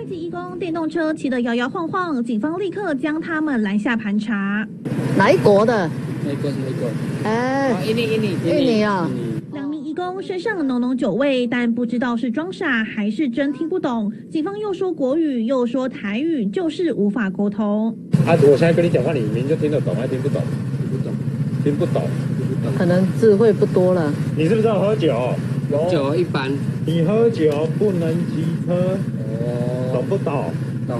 外籍移工电动车骑得摇摇晃晃，警方立刻将他们拦下盘查。哪一国的？美国。哎，印尼啊。2名移工身上浓浓酒味，但不知道是装傻还是真听不懂。警方又说国语又说台语，就是无法沟通。我现在跟你讲话，你明明就听得懂，还听不懂？听不懂。可能智慧不多了。你是不是要喝酒？酒一般。你喝酒不能骑车，懂不懂？懂。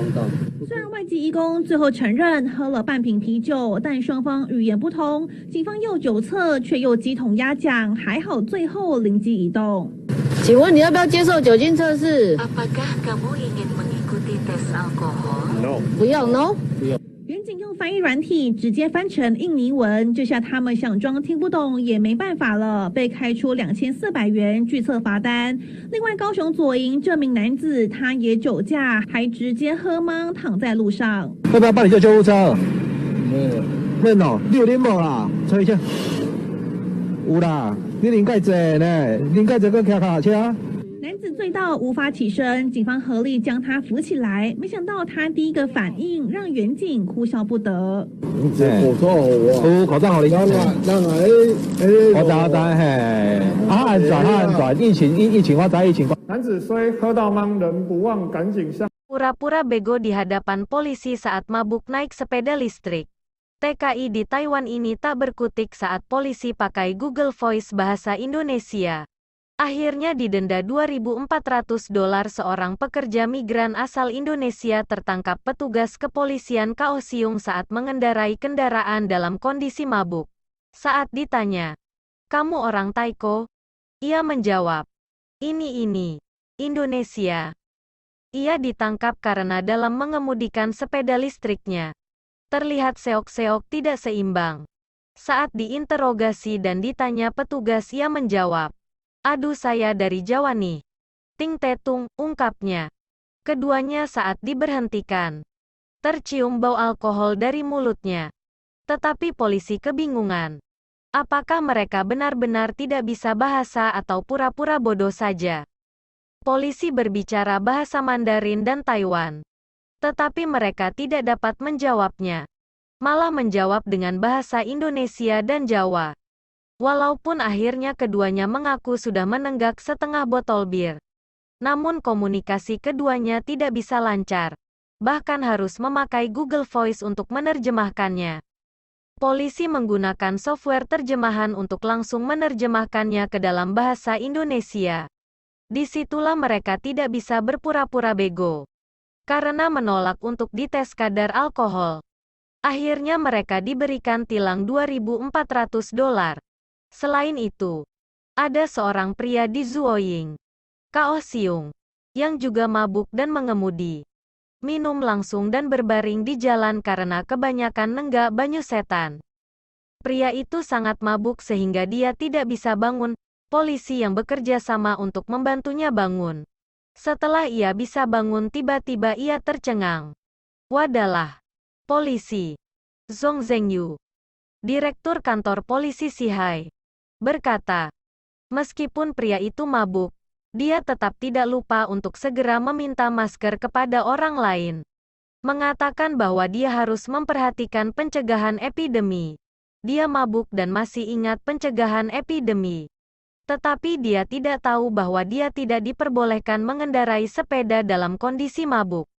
虽然外籍移工最后承认喝了半瓶啤酒，但双方语言不通，警方又酒测，却又鸡同鸭讲，还好最后灵机一动。请问你要不要接受酒精测试 Apakah kamu ingin mengikuti tes alkohol? 不要 ，no。远景用翻译软体直接翻成印尼文，这下他们想装听不懂也没办法了，被开出2400元拒测罚单。另外，高雄左营这名男子他也酒驾，还直接喝懵躺在路上。要不要帮你叫救护车？没有。哦，你有啉无啦？吹一下。有啦，你啉介济呢？啉介济个骑卡车？男子醉到无法起身，警方合力将他扶起来，没想到他第一个反應讓遠景哭笑不得。口罩好，口罩好，你口罩嘿，安全，疫情我知疫情。男子虽喝到懵，仍不忘赶紧向 Pura-pura bego di hadapan polisi saat mabuk naik sepeda listrik. TKI di Taiwan ini tak berkutik saat polisi pakai Google Voice bahasa Indonesia. Akhirnya didenda $2.400 seorang pekerja migran asal Indonesia tertangkap petugas kepolisian Kaohsiung saat mengendarai kendaraan dalam kondisi mabuk. Saat ditanya, "Kamu orang Taiko?" Ia menjawab, Ini, Indonesia." Ia ditangkap karena dalam mengemudikan sepeda listriknya terlihat seok-seok tidak seimbang. Saat diinterogasi dan ditanya petugas, ia menjawab, "Aduh, saya dari Jawa nih." Ting tetung, ungkapnya. Keduanya saat diberhentikan tercium bau alkohol dari mulutnya. Tetapi polisi kebingungan. Apakah mereka benar-benar tidak bisa bahasa atau pura-pura bodoh saja? Polisi berbicara bahasa Mandarin dan Taiwan. Tetapi mereka tidak dapat menjawabnya. Malah menjawab dengan bahasa Indonesia dan Jawa. Walaupun akhirnya keduanya mengaku sudah menenggak setengah botol bir. Namun komunikasi keduanya tidak bisa lancar. Bahkan harus memakai Google Voice untuk menerjemahkannya. Polisi menggunakan software terjemahan untuk langsung menerjemahkannya ke dalam bahasa Indonesia. Disitulah mereka tidak bisa berpura-pura bego. Karena menolak untuk dites kadar alkohol. Akhirnya mereka diberikan tilang $2.400. Selain itu, ada seorang pria di Zuoying, Kaohsiung, yang juga mabuk dan mengemudi. Minum langsung dan berbaring di jalan karena kebanyakan nenggak banyu setan. Pria itu sangat mabuk sehingga dia tidak bisa bangun. Polisi yang bekerja sama untuk membantunya bangun. Setelah ia bisa bangun, tiba-tiba ia tercengang. Wadalah. Polisi. Zhong Zhengyu, Direktur Kantor Polisi Sihai, berkata, meskipun pria itu mabuk, dia tetap tidak lupa untuk segera meminta masker kepada orang lain. Mengatakan bahwa dia harus memperhatikan pencegahan epidemi. Dia mabuk dan masih ingat pencegahan epidemi. Tetapi dia tidak tahu bahwa dia tidak diperbolehkan mengendarai sepeda dalam kondisi mabuk.